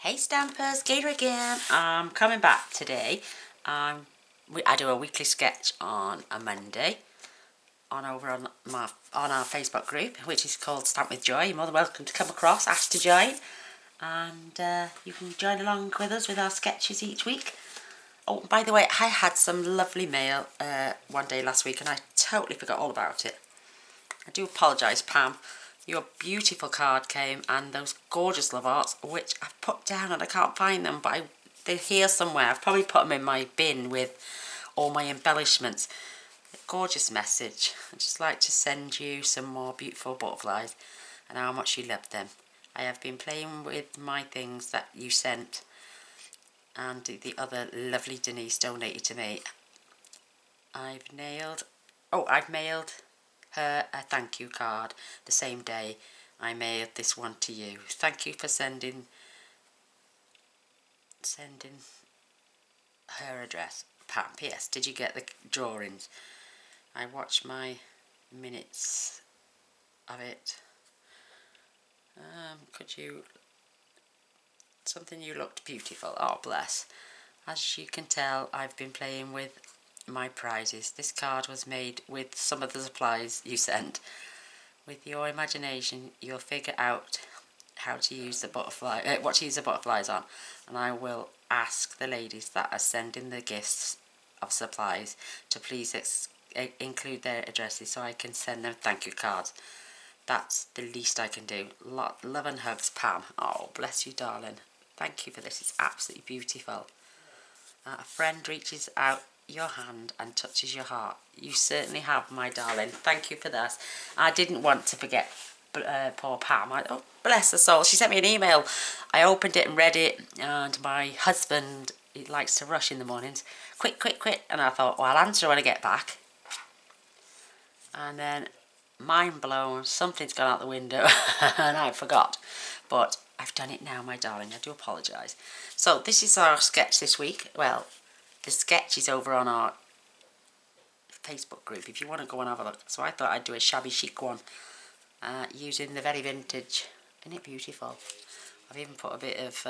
Hey Stampers, Gator again. I'm coming back today. I do a weekly sketch on a Monday over on our Facebook group, which is called Stamp with Joy. You're more than welcome to come across, ask to join, and you can join along with us with our sketches each week. Oh, by the way, I had some lovely mail one day last week, and I totally forgot all about it. I do apologise, Pam. Your beautiful card came and those gorgeous love arts, which I've put down and I can't find them, but they're here somewhere. I've probably put them in my bin with all my embellishments. Gorgeous message. I'd just like to send you some more beautiful butterflies and how much you love them. I have been playing with my things that you sent, and the other lovely Denise donated to me. I've mailed her a thank you card the same day I mailed this one to you. Thank you for sending her address. P.S. Did you get the drawings? I watched my minutes of it. You looked beautiful. Oh, bless. As you can tell, I've been playing with my prizes. This card was made with some of the supplies you sent. With your imagination, you'll figure out how to use the what to use the butterflies on, and I will ask the ladies that are sending the gifts of supplies to please include their addresses so I can send them thank you cards. That's the least I can do. Love and hugs, Pam. Oh, bless you, darling. Thank you for this. It's absolutely beautiful. A friend reaches out your hand and touches your heart. You certainly have, my darling. Thank you for that. I didn't want to forget poor Pam. Oh, bless her soul. She sent me an email. I opened it and read it, and my husband, he likes to rush in the mornings. Quick. And I thought, well, I'll answer when I get back. And then, mind blown, something's gone out the window and I forgot. But I've done it now, my darling. I do apologise. So this is our sketch this week. Well, the sketch is over on our Facebook group if you want to go and have a look. So I thought I'd do a shabby chic one using the Very Vintage. Isn't it beautiful? I've even put a bit of...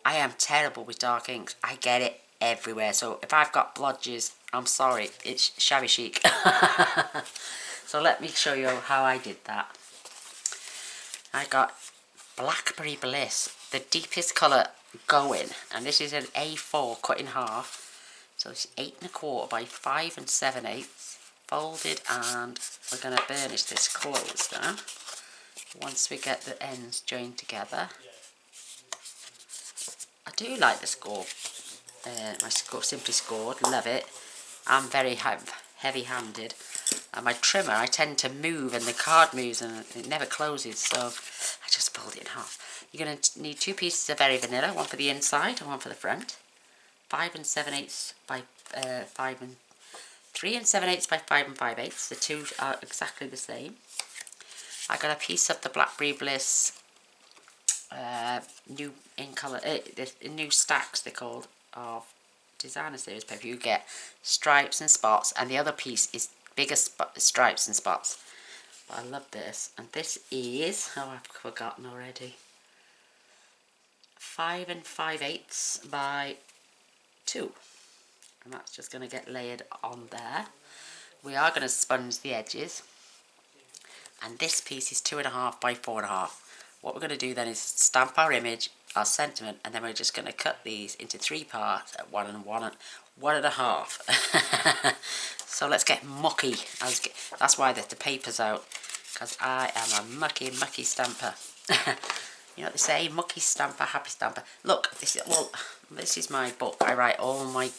I am terrible with dark inks. I get it everywhere. So if I've got blodges, I'm sorry. It's shabby chic. So let me show you how I did that. I got Blackberry Bliss, the deepest colour going, and this is an A4 cut in half, so it's 8 1/4 by 5 7/8 folded, and we're going to burnish this closed now once we get the ends joined together. I do like the score, my score, simply scored, love it. I'm very heavy handed, and my trimmer, I tend to move and the card moves and it never closes, so I just fold it in half. You're going to need 2 pieces of Very Vanilla, one for the inside and one for the front. 5 7/8 by 3 7/8 by 5 5/8. The two are exactly the same. I got a piece of the Blackberry Bliss new in colour, new stacks they're called, of designer series paper. You get stripes and spots, and the other piece is bigger stripes and spots. But I love this, and this is, oh, I've forgotten already, 5 5/8 by 2, and that's just going to get layered on there. We are going to sponge the edges, and this piece is 2 1/2 by 4 1/2. What we're going to do then is stamp our image, our sentiment, and then we're just going to cut these into 3 parts at 1 and 1 1/2. So let's get mucky. That's why the paper's out, because I am a mucky stamper. You know what they say, mucky stamper, happy stamper. Look, this is my book. I write all my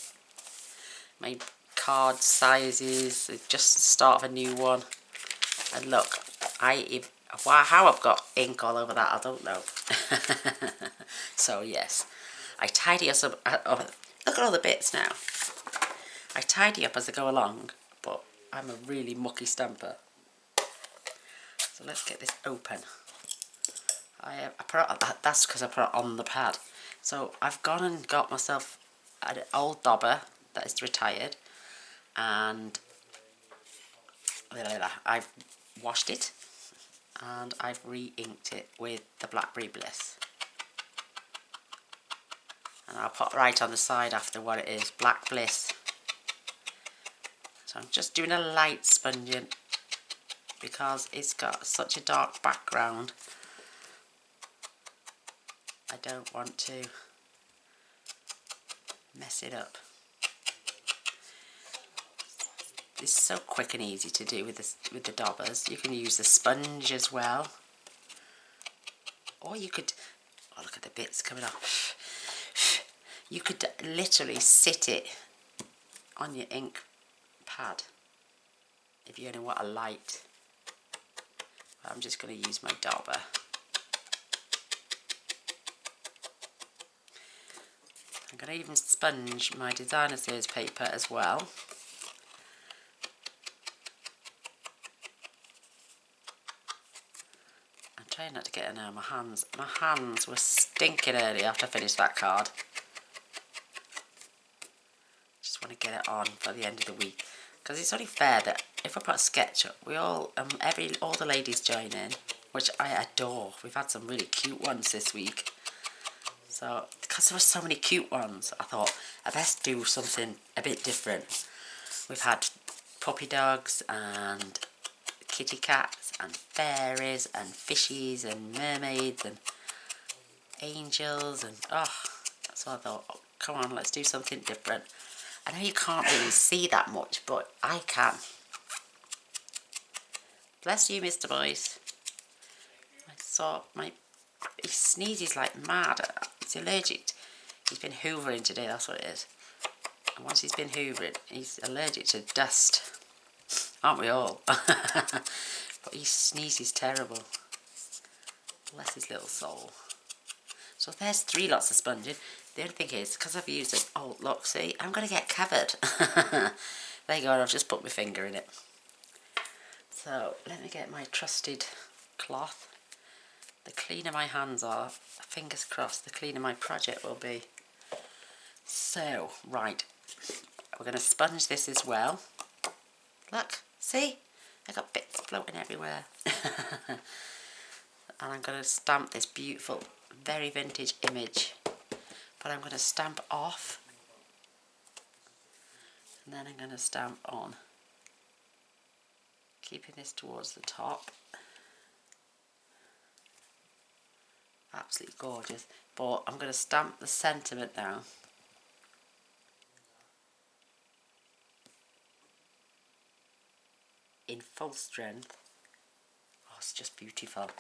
card sizes, just the start of a new one. And look, how I've got ink all over that, I don't know. So yes, I tidy us up. Look at all the bits now. I tidy up as I go along, but I'm a really mucky stamper. So let's get this open. That's because I put it on the pad. So I've gone and got myself an old dauber that is retired, and I've washed it and I've re-inked it with the Blackberry Bliss. And I'll put right on the side after what it is, Black Bliss. So I'm just doing a light sponging because it's got such a dark background. I don't want to mess it up. It's so quick and easy to do with the daubers. You can use the sponge as well. Or you could, oh look at the bits coming off. You could literally sit it on your ink pad if you only want a light. I'm just going to use my dauber. I'm going to even sponge my designer series paper as well. I'm trying not to get it out of my hands. My hands were stinking early after I finished that card. Just want to get it on for the end of the week. Because it's only fair that if I put a sketch up, we all, all the ladies join in, which I adore. We've had some really cute ones this week. So, because there were so many cute ones, I thought I best do something a bit different. We've had puppy dogs and kitty cats and fairies and fishies and mermaids and angels and so I thought, oh, come on, let's do something different. I know you can't really see that much, but I can. Bless you, Mr. Boyce. I saw he sneezes like mad. He's allergic. He's been hoovering today, that's what it is. And once he's been hoovering, he's allergic to dust. Aren't we all? But he sneezes terrible. Bless his little soul. So there's 3 lots of sponging. The only thing is, because I've used it, oh look, see, I'm going to get covered. There you go, I've just put my finger in it. So let me get my trusted cloth. The cleaner my hands are, fingers crossed, the cleaner my project will be. So, right, we're going to sponge this as well. Look, see? I got bits floating everywhere. And I'm going to stamp this beautiful, very vintage image. But I'm going to stamp off. And then I'm going to stamp on. Keeping this towards the top. Absolutely gorgeous. But I'm going to stamp the sentiment now. In full strength. Oh, it's just beautiful.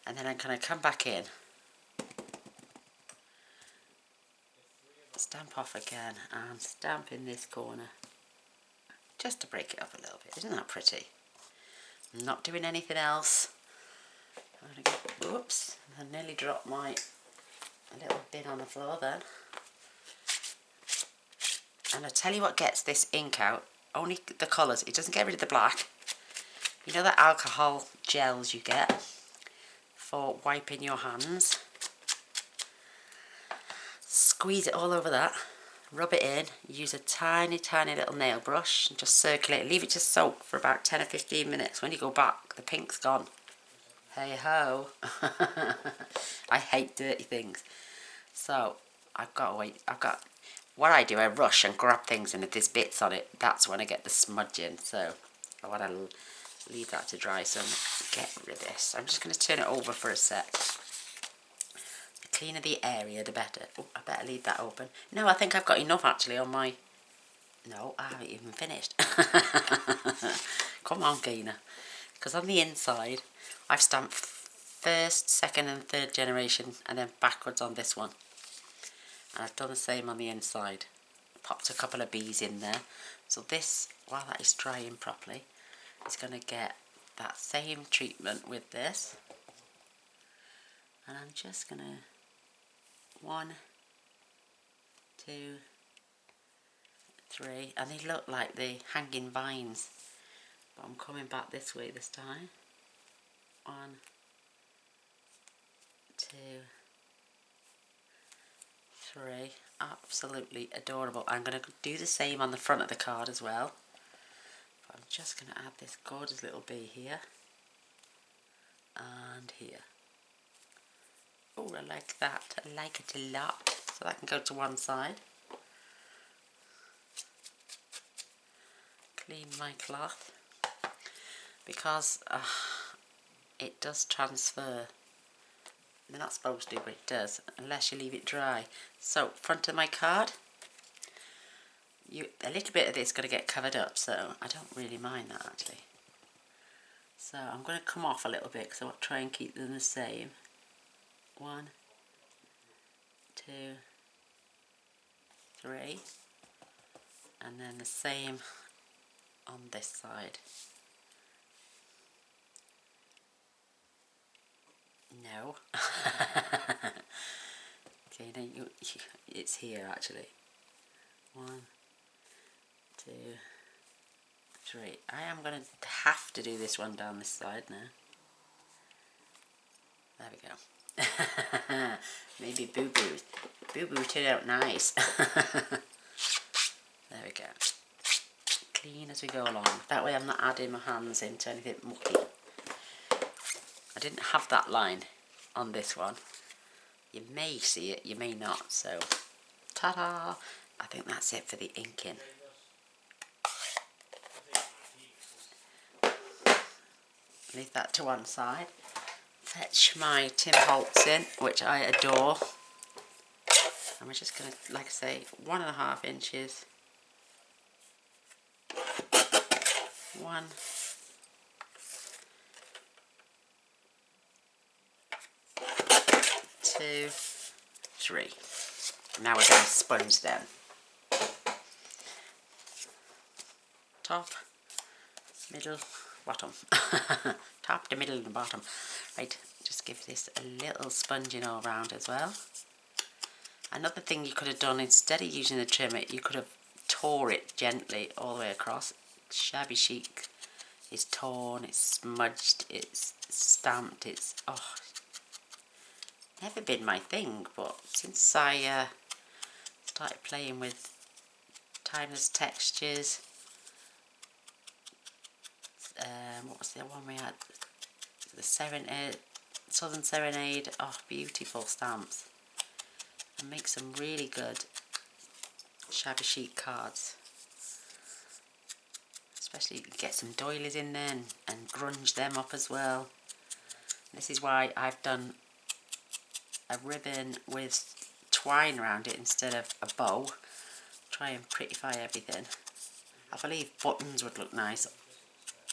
And then I'm going to come back in. Stamp off again and stamp in this corner. Just to break it up a little bit. Isn't that pretty? I'm not doing anything else. I'm going to go, whoops, I nearly dropped my little bin on the floor then. And I tell you what gets this ink out, only the colours. It doesn't get rid of the black. You know the alcohol gels you get for wiping your hands? Squeeze it all over that, rub it in, use a tiny little nail brush and just circulate, leave it to soak for about 10 or 15 minutes. When you go back, the pink's gone. Hey ho. I hate dirty things. So, what I do, I rush and grab things and if there's bits on it, that's when I get the smudging. So, I want to leave that to dry, so get rid of this. I'm just going to turn it over for a sec. The cleaner the area, the better. Oh, I better leave that open. No, I think I've got enough actually on my... No, I haven't even finished. Come on, Gina. Because on the inside, I've stamped first, second and third generation and then backwards on this one. And I've done the same on the inside. Popped a couple of bees in there. So this, while that is drying properly, is going to get that same treatment with this. And I'm just going to 1, 2, 3. And they look like the hanging vines. But I'm coming back this way this time. 1, 2, 3. Absolutely adorable. I'm going to do the same on the front of the card as well. But I'm just going to add this gorgeous little bee here. And here. Oh, I like that. I like it a lot. so that can go to one side. Clean my cloth because it does transfer. They're not supposed to, but it does, unless you leave it dry. So, front of my card, a little bit of this is going to get covered up, so I don't really mind that actually. So I'm going to come off a little bit because I want to try and keep them the same. 1, 2, 3, and then the same on this side. No. Okay, then it's here actually. 1, 2, 3. I am going to have to do this one down this side now. There we go. Maybe Boo Boo. Boo Boo turned out nice. There we go. Clean as we go along. That way I'm not adding my hands into anything mucky. I didn't have that line on this one. You may see it, you may not. So, ta-da! I think that's it for the inking. Leave that to one side. Fetch my Tim Holtz in, which I adore. And we're just going to, like I say, 1.5 inches. 1, 2, 3. Now we're going to sponge them. Top, middle, bottom. Top, the middle and the bottom. Right, just give this a little sponging all around as well. Another thing you could have done, instead of using the trimmer, you could have tore it gently all the way across. Shabby chic is torn, it's smudged, it's stamped, it's never been my thing, but since I started playing with timeless textures, what was the one we had? The Southern Serenade. Oh, beautiful stamps, and make some really good shabby chic cards. Especially you can get some doilies in there and grunge them up as well. This is why I've done a ribbon with twine around it instead of a bow. Try and prettify everything. I believe buttons would look nice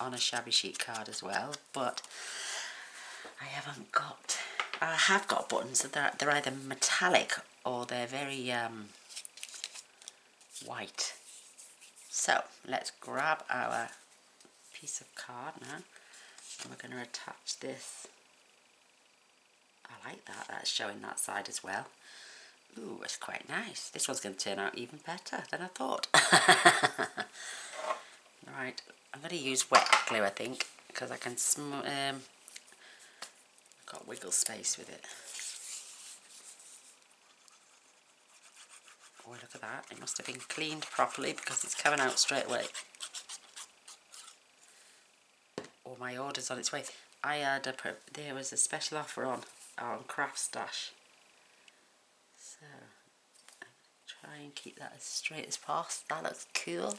on a shabby chic card as well, but I haven't got. I have got buttons that they're either metallic or they're very white. So let's grab our piece of card now, and we're going to attach this. I like that. That's showing that side as well. Ooh, it's quite nice. This one's going to turn out even better than I thought. Right, I'm going to use wet glue, I think, because I can got wiggle space with it. Oh, look at that. It must have been cleaned properly because it's coming out straight away. Oh, my order's on its way. I had there was a special offer on Craft Stash. So, I'm going to try and keep that as straight as possible. That looks cool.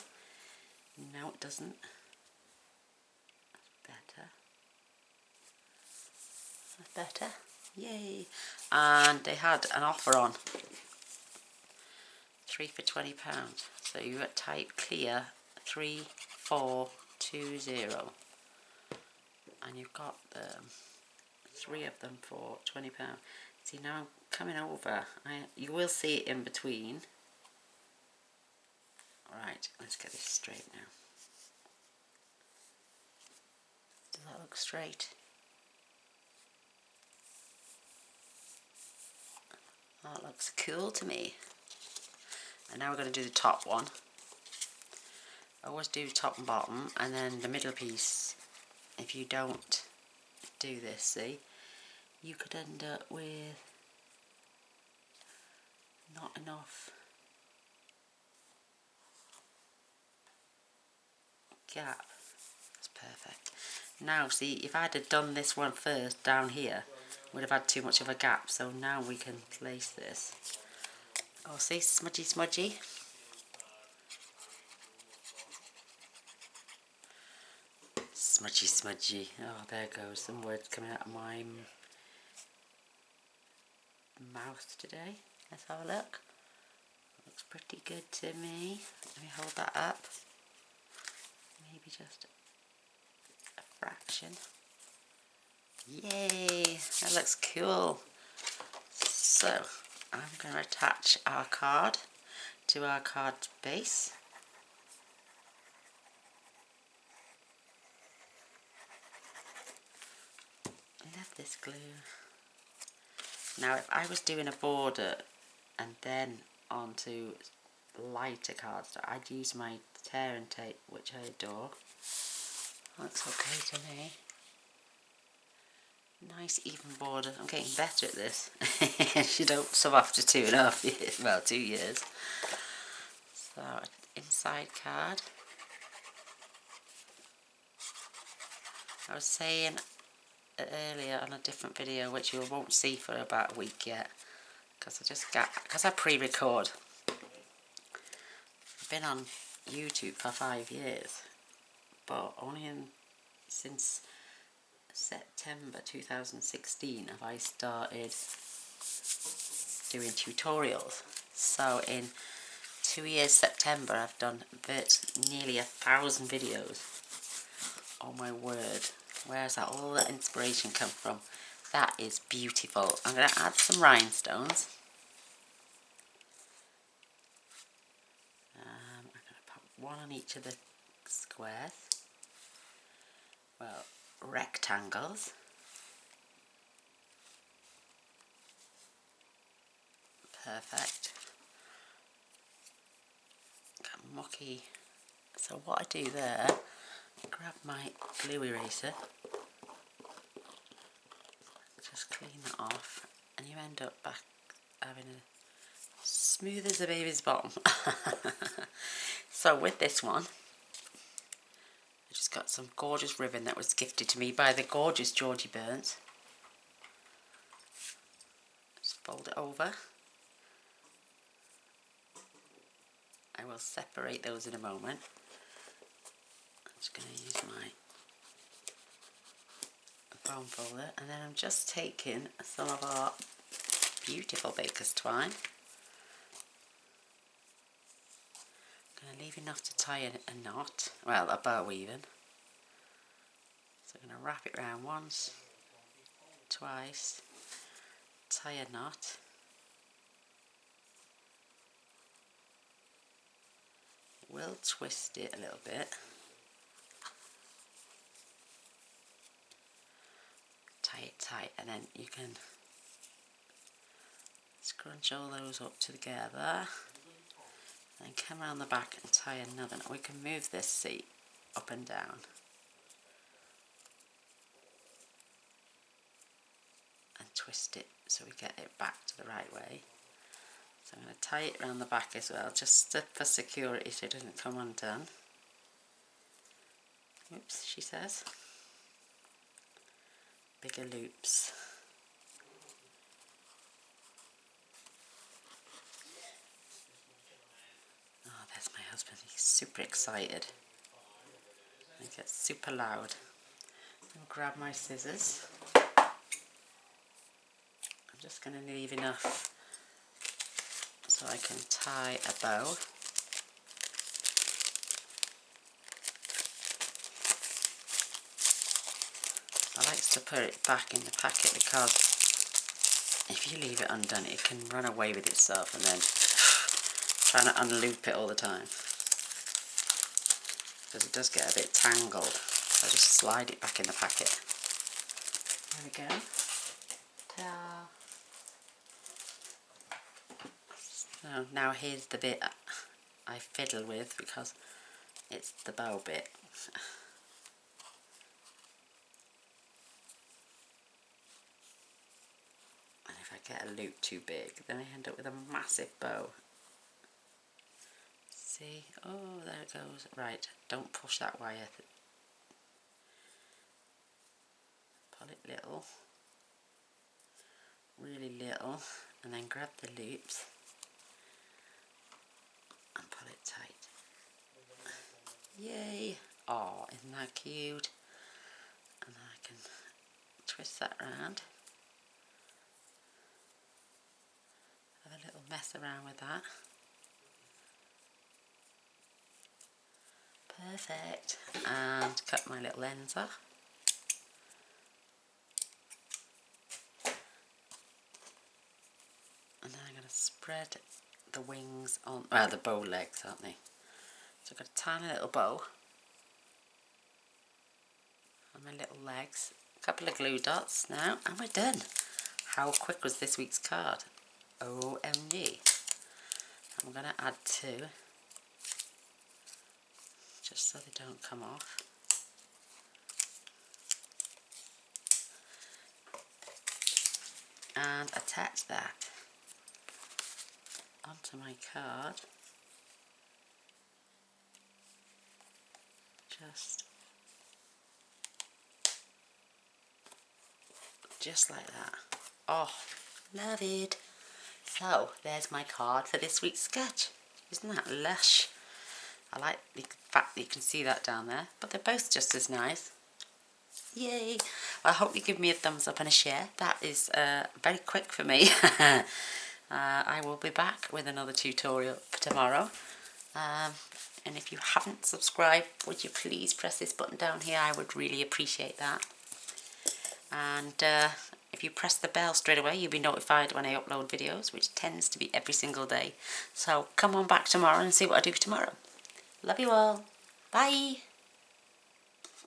No, it doesn't. That's better. That's better. Yay. And they had an offer on 3 for £20. So you got type clear 3420, and you've got 3 of them for £20. See, now I'm coming over. You will see it in between. Right, let's get this straight now. Does that look straight? That looks cool to me. And now we're going to do the top one. Always do top and bottom, and then the middle piece. If you don't do this, see, you could end up with not enough gap. That's perfect. Now, see, if I'd have done this one first down here, would have had too much of a gap. So now we can place this Oh, see, smudgy, smudgy. Smudgy, smudgy. Oh, there goes some words coming out of my mouth today. Let's have a look. Looks pretty good to me. Let me hold that up. Maybe just a fraction. Yay! That looks cool. So, I'm going to attach our card to our card base. I love this glue. Now, if I was doing a border and then onto lighter cards, I'd use my tear and tape, which I adore. Looks okay to me. Nice even border. I'm getting better at this. You don't sub after 2.5 years. Well, 2 years. So, inside card. I was saying earlier on a different video, which you won't see for about a week yet, because I pre-record. I've been on YouTube for 5 years, but only since September 2016 have I started doing tutorials. So in 2 years September I've done nearly 1,000 videos. Oh my word, where's that all that inspiration come from? That is beautiful. I'm going to add some rhinestones. I'm going to put one on each of the squares. Well, rectangles. Perfect. Got mucky. So what I do there, grab my glue eraser, just clean that off, and you end up back having a smooth as a baby's bottom. So with this one, I just got some gorgeous ribbon that was gifted to me by the gorgeous Georgie Burns. Just fold it over. I will separate those in a moment. I'm just going to use my foam folder, and then I'm just taking some of our beautiful baker's twine. I'm going to leave enough to tie a knot, well, a bow even. So I'm going to wrap it around once, twice, tie a knot. It will twist it a little bit. Tie it tight, and then you can scrunch all those up together, and then come around the back and tie another. We can move this seat up and down, and twist it so we get it back to the right way. So I'm going to tie it around the back as well, just for security so it doesn't come undone. Oops, she says. Bigger loops. Oh, there's my husband. He's super excited. He gets super loud. I'll grab my scissors. I'm just going to leave enough so I can tie a bow. I like to put it back in the packet because if you leave it undone it can run away with itself, and then trying to unloop it all the time, because it does get a bit tangled. So I just slide it back in the packet. There we go. Ta-da. So now here's the bit I fiddle with because it's the bow bit. And if I get a loop too big, then I end up with a massive bow. See? Oh, there it goes. Right, don't push that wire. Pull it little. Really little. And then grab the loops. pull it tight. Yay! Oh, isn't that cute? And then I can twist that round. Have a little mess around with that. Perfect. And cut my little ends off. And then I'm going to spread the wings on, the bow legs, aren't they? So I've got a tiny little bow on my little legs. A couple of glue dots now, and we're done. How quick was this week's card? OMG. I'm going to add 2, just so they don't come off. And attach that onto my card. Just like that. Oh, love it. So there's my card for this week's sketch. Isn't that lush? I like the fact that you can see that down there, but they're both just as nice. Yay! Well, I hope you give me a thumbs up and a share. That is very quick for me. I will be back with another tutorial for tomorrow. And if you haven't subscribed, would you please press this button down here? I would really appreciate that. And if you press the bell straight away, you'll be notified when I upload videos, which tends to be every single day. So come on back tomorrow and see what I do tomorrow. Love you all. Bye.